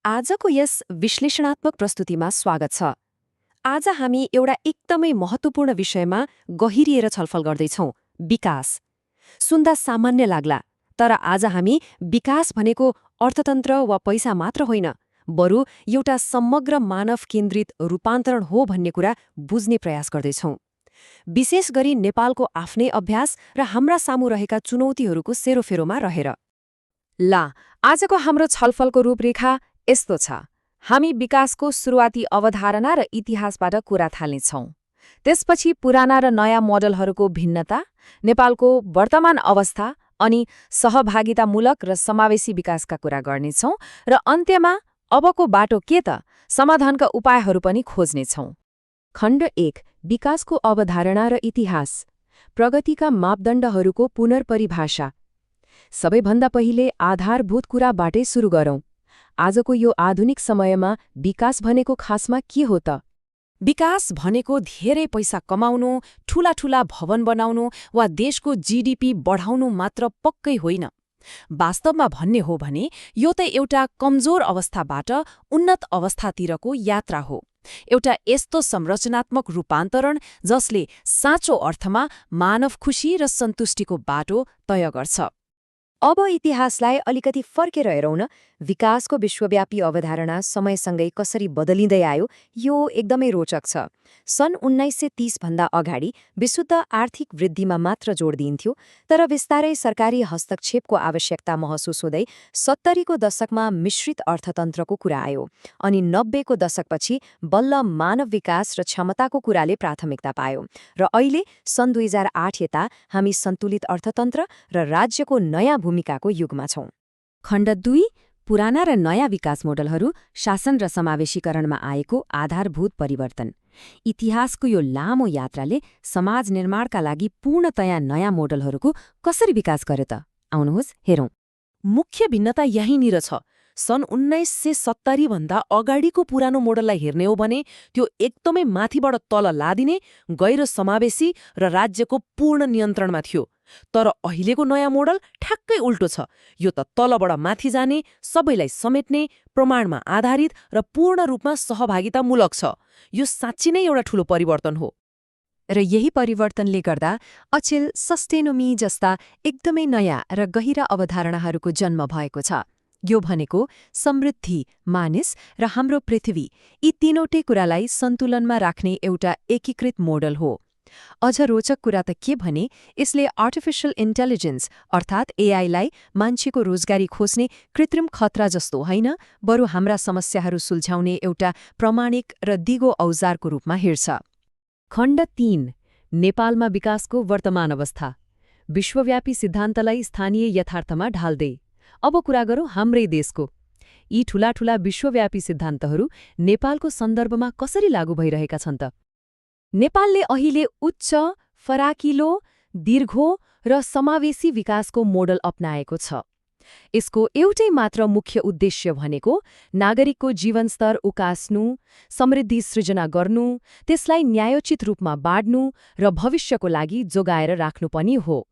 आजको यस विश्लेषणात्मक प्रस्तुतिमा स्वागत छ। आज हामी एउटा एकदमै महत्त्वपूर्ण विषयमा गहिरिएर छलफल गर्दैछौँ, विकास। सुन्दा सामान्य लाग्ला, तर आज हामी विकास भनेको अर्थतन्त्र वा पैसा मात्र होइन, बरु एउटा समग्र मानव केन्द्रित रूपान्तरण हो भन्ने कुरा बुझ्ने प्रयास गर्दैछौँ। विशेष गरी नेपालको आफ्नै अभ्यास र हाम्रा सामु रहेका चुनौतीहरूको सेरोफेरोमा रहेर। आजको हाम्रो छलफलको रूपरेखा यस्तो छ। हामी विकासको सुरुवाती अवधारणा र इतिहासबाट कुरा थाल्नेछौँ। त्यसपछि पुराना र नयाँ मोडलहरूको भिन्नता, नेपालको वर्तमान अवस्था अनि सहभागितामूलक र समावेशी विकासका कुरा गर्नेछौँ र अन्त्यमा अबको बाटो के त, समाधानका उपायहरू पनि खोज्नेछौँ। खण्ड 1, विकासको अवधारणा र इतिहास, प्रगतिका मापदण्डहरूको पुनर्परिभाषा। सबैभन्दा पहिले आधारभूत कुराबाटै सुरु गरौँ। आजको यो आधुनिक समयमा विकास भनेको खासमा के हो त? विकास भनेको धेरै पैसा कमाउनु, ठूला भवन बनाउनु वा देशको जीडीपी बढाउनु मात्र पक्कै होइन। वास्तवमा भन्ने हो भने यो त एउटा कमजोर अवस्थाबाट उन्नत अवस्थातिरको यात्रा हो। एउटा यस्तो संरचनात्मक रूपान्तरण जसले साँचो अर्थमा मानव खुशी र सन्तुष्टिको बाटो तय गर्छ। अब इतिहासलाई अलिकति फर्केर हेरौँ न। विकासको विश्वव्यापी अवधारणा समयसँगै कसरी बदलिँदै आयो, यो एकदमै रोचक छ। सन् 1930 भन्दा अगाडि विशुद्ध आर्थिक वृद्धिमा मात्र जोड दिइन्थ्यो, तर बिस्तारै सरकारी हस्तक्षेपको आवश्यकता महसुस हुँदै 70 को दशकमा मिश्रित अर्थतन्त्रको कुरा आयो। अनि 90 को दशकपछि बल्ल मानव विकास र क्षमताको कुराले प्राथमिकता पायो। र अहिले सन् 2008 यता हामी सन्तुलित अर्थतन्त्र र राज्यको नयाँ भूमिकाको युगमा छौँ। खण्ड 2, पुराना र नयाँ विकास मोडलहरू, शासन र समावेशीकरणमा आएको आधारभूत परिवर्तन। इतिहासको यो लामो यात्राले समाज निर्माणका लागि पूर्णतया नयाँ मोडलहरूको कसरी विकास गर्यो त? आउनुहोस् हेरौँ। मुख्य भिन्नता यहीँनिर छ। सन् 1970 भन्दा अगाडिको पुरानो मोडललाई हेर्ने हो भने त्यो एकदमै माथिबाट तल लादिने, गैर समावेशी र राज्यको पूर्ण नियन्त्रणमा थियो। तर अहिलेको नयाँ मोडल ठ्याक्कै उल्टो छ। यो त तलबाट माथि जाने, सबैलाई समेट्ने, प्रमाणमा आधारित र पूर्ण रूपमा सहभागितामूलक छ। यो साँच्चै नै एउटा ठूलो परिवर्तन हो। र यही परिवर्तनले गर्दा अचेल सस्टेनोमी जस्ता एकदमै नयाँ र गहिरा अवधारणाहरूको जन्म भएको छ। यो भनेको समृद्धि, मानिस र हाम्रो पृथ्वी, यी तीनवटै कुरालाई सन्तुलनमा राख्ने एउटा एकीकृत मोडल हो। अझ रोचक कुरा त के भने, यसले आर्टिफिशियल इन्टेलिजेन्स अर्थात् एआईलाई मान्छेको रोजगारी खोज्ने कृत्रिम खतरा जस्तो होइन, बरु हाम्रा समस्याहरू सुल्झाउने एउटा प्रमाणिक र दिगो औजारको रूपमा हेर्छ। खण्ड 3, नेपालमा विकासको वर्तमान अवस्था, विश्वव्यापी सिद्धान्तलाई स्थानीय यथार्थमा ढाल्दै। अब कुरा गरौँ हाम्रै देशको। यी ठूला विश्वव्यापी सिद्धान्तहरू नेपालको सन्दर्भमा कसरी लागू भइरहेका छन् त? नेपालले अहिले उच्च, फराकिलो, दीर्घो र समावेशी विकासको मोडल अपनाएको छ। यसको एउटै मात्र मुख्य उद्देश्य भनेको नागरिकको जीवनस्तर उकास्नु, समृद्धि सृजना गर्नु, त्यसलाई न्यायोचित रूपमा बाँड्नु र भविष्यको लागि जोगाएर राख्नु पनि हो।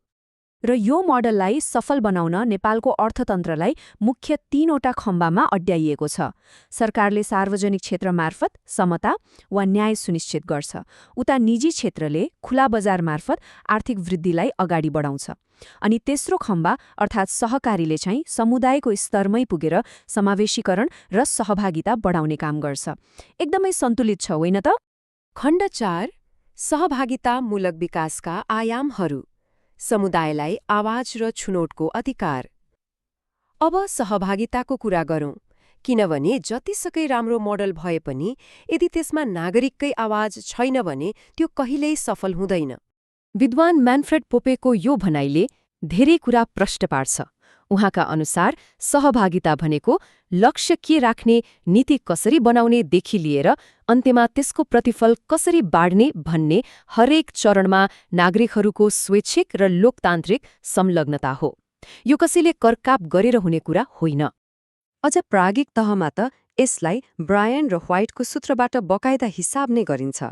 र यो मोडललाई सफल बनाउन नेपालको अर्थतन्त्रलाई मुख्य 3वटा खम्बामा अड्याइएको छ। सरकारले सार्वजनिक क्षेत्र मार्फत समता वा न्याय सुनिश्चित गर्छ। उता निजी क्षेत्रले खुला बजार मार्फत आर्थिक वृद्धिलाई अगाडि बढाउँछ। अनि तेस्रो खम्बा अर्थात् सहकारीले चाहिँ समुदायको स्तरमै पुगेर समावेशीकरण र सहभागिता बढाउने काम गर्छ। एकदमै सन्तुलित छ, होइन त? खण्ड 4, सहभागितामूलक विकासका आयामहरू, समुदायलाई आवाज र छुनौटको अधिकार। अब सहभागिताको कुरा गरौँ, किनभने जतिसकै राम्रो मोडल भए पनि यदि त्यसमा नागरिककै आवाज छैन भने त्यो कहिल्यै सफल हुँदैन। विद्वान म्यानफ्रेड पोपेको यो भनाइले धेरै कुरा प्रष्ट पार्छ। उहाँका अनुसार सहभागिता भनेको लक्ष्य के राख्ने, नीति कसरी बनाउनेदेखि लिएर अन्त्यमा त्यसको प्रतिफल कसरी बाँड्ने भन्ने हरेक चरणमा नागरिकहरूको स्वैच्छिक र लोकतान्त्रिक संलग्नता हो। यो कसैले करकाप गरेर हुने कुरा होइन। अझ प्राज्ञिक तहमा त यसलाई ब्रायन र व्हाइटको सूत्रबाट बकाइदा हिसाब नै गरिन्छ।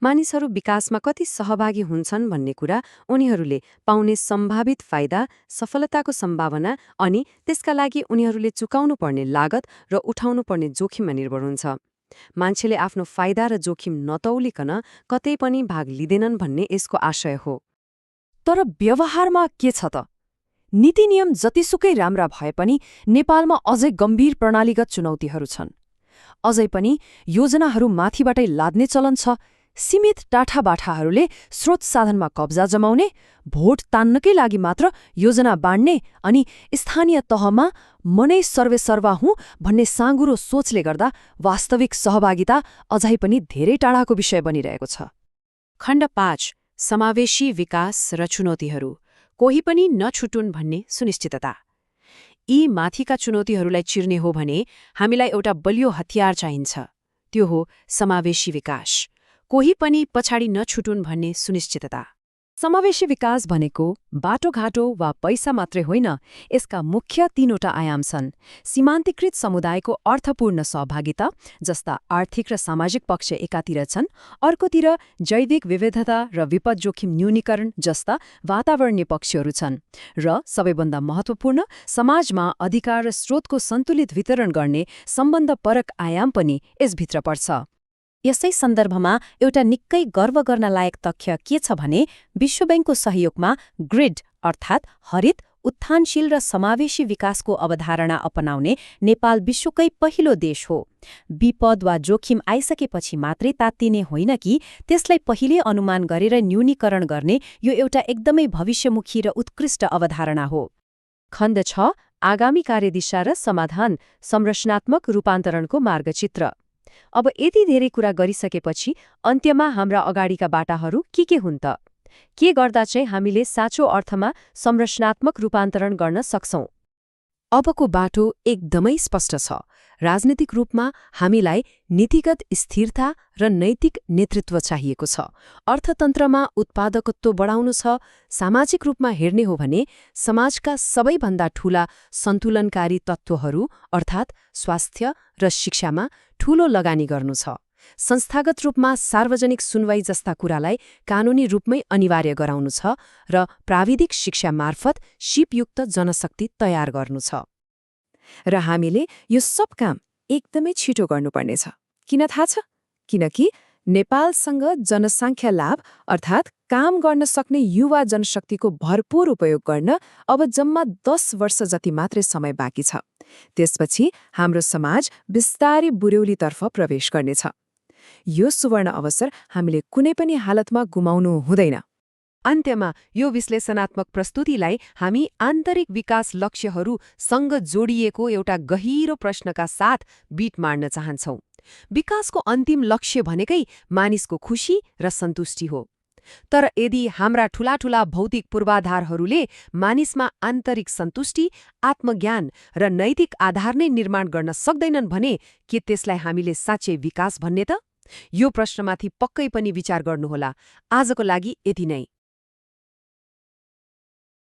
मानिसहरू विकासमा कति सहभागी हुन्छन् भन्ने कुरा उनीहरूले पाउने सम्भावित फाइदा, सफलताको सम्भावना अनि त्यसका लागि उनीहरूले चुकाउनु पर्ने लागत र उठाउनु पर्ने जोखिममा निर्भर हुन्छ। मान्छेले आफ्नो फाइदा र जोखिम नतौलिकन कतै पनि भाग लिँदैनन् भन्ने यसको आशय हो। तर व्यवहारमा के छ त? नीति नियम जतिसुकै राम्रा भए पनि नेपालमा अझै गम्भीर प्रणालीगत चुनौतीहरू छन्। अझै पनि योजनाहरू माथिबाटै लाद्ने चलन छ। सीमित टाठाबाठाहरूले स्रोत साधनमा कब्जा जमाउने, भोट तान्नकै लागि मात्र योजना बाँड्ने अनि स्थानीय तहमा मनै सर्वेसर्वा हुँ भन्ने साँगुरो सोचले गर्दा वास्तविक सहभागिता अझै पनि धेरै टाढाको विषय बनिरहेको छ। खण्ड 5 समावेशी विकास र चुनौतीहरू, कोही पनि नछुटुन् भन्ने सुनिश्चितता। यी माथिका चुनौतीहरूलाई चिर्ने हो भने हामीलाई एउटा बलियो हतियार चाहिन्छ। त्यो हो समावेशी विकास, कोही पनि पछाडि नछुटुन् भन्ने सुनिश्चितता। समावेशी विकास भनेको बाटोघाटो वा पैसा मात्रै होइन, यसका मुख्य 3वटा आयाम छन्। सीमान्तकृत समुदायको अर्थपूर्ण सहभागिता, जस्ता आर्थिक र सामाजिक पक्ष एकातिर छन्, अर्कोतिर जैविक विविधता र विपद जोखिम न्यूनीकरण जस्ता वातावरणीय पक्षहरू छन्, र सबैभन्दा महत्त्वपूर्ण समाजमा अधिकार र स्रोतको सन्तुलित वितरण गर्ने सम्बन्धपरक आयाम पनि यसभित्र पर्छ। यसै सन्दर्भमा एउटा निकै गर्व गर्न लायक तथ्य के छ भने विश्व बैंकको सहयोगमा ग्रिड अर्थात् हरित, उत्थानशील र समावेशी विकासको अवधारणा अपनाउने नेपाल विश्वकै पहिलो देश हो। विपद वा जोखिम आइसकेपछि मात्रै तात्तिने होइन कि त्यसलाई पहिले अनुमान गरेर न्यूनीकरण गर्ने यो एउटा एकदमै भविष्यमुखी र उत्कृष्ट अवधारणा हो। खण्ड 6 आगामी कार्यदिशा र समाधान, संरचनात्मक रूपान्तरणको मार्गचित्र। अब यति धेरै कुरा गरिसकेपछि अन्त्यमा हाम्रा अगाडिका बाटाहरू के हुन् त? के गर्दा चाहिँ हामीले साँचो अर्थमा संरचनात्मक रूपान्तरण गर्न सक्छौं? अबको बाटो एकदमै स्पष्ट छ। राजनीतिक रूपमा हामीलाई नीतिगत स्थिरता र नैतिक नेतृत्व चाहिएको छ। अर्थतन्त्रमा उत्पादकत्व बढाउनु छ। सामाजिक रूपमा हेर्ने हो भने समाजका सबैभन्दा ठूला सन्तुलनकारी तत्त्वहरू अर्थात् स्वास्थ्य र शिक्षामा ठूलो लगानी गर्नु छ। संस्थागत रूपमा सार्वजनिक सुनवाई जस्ता कुरालाई कानूनी रूपमै अनिवार्य गराउनु छ र प्राविधिक शिक्षा मार्फत सिपयुक्त जनशक्ति तयार गर्नु छ। र हामीले यो सब काम एकदमै छिटो गर्नुपर्नेछ। किन थाहा छ? किनकि नेपालसँग जनसङ्ख्या लाभ अर्थात् काम गर्न सक्ने युवा जनशक्तिको भरपूर उपयोग गर्न अब जम्मा 10 वर्ष जति मात्रै समय बाँकी छ। त्यसपछि हाम्रो समाज बिस्तारै बुर्यौलीतर्फ प्रवेश गर्नेछ। यो सुवर्ण अवसर हामीले कुनै पनि हालतमा गुमाउनु हुँदैन। अन्त्यमा यो विश्लेषणात्मक प्रस्तुतिलाई हामी आन्तरिक विकास लक्ष्यहरूसँग जोडिएको एउटा गहिरो प्रश्नका साथ बिट मार्न चाहन्छौं। विकासको अन्तिम लक्ष्य भनेकै मानिसको खुशी र सन्तुष्टि हो। तर यदि हाम्रा ठूला भौतिक पूर्वाधारहरूले मानिसमा आन्तरिक सन्तुष्टि, आत्मज्ञान र नैतिक आधार नै निर्माण गर्न सक्दैनन् भने के त्यसलाई हामीले साँच्चै विकास भन्ने त? यो प्रश्नमाथि पक्कै पनि विचार गर्नुहोला। आजको लागि यति नै।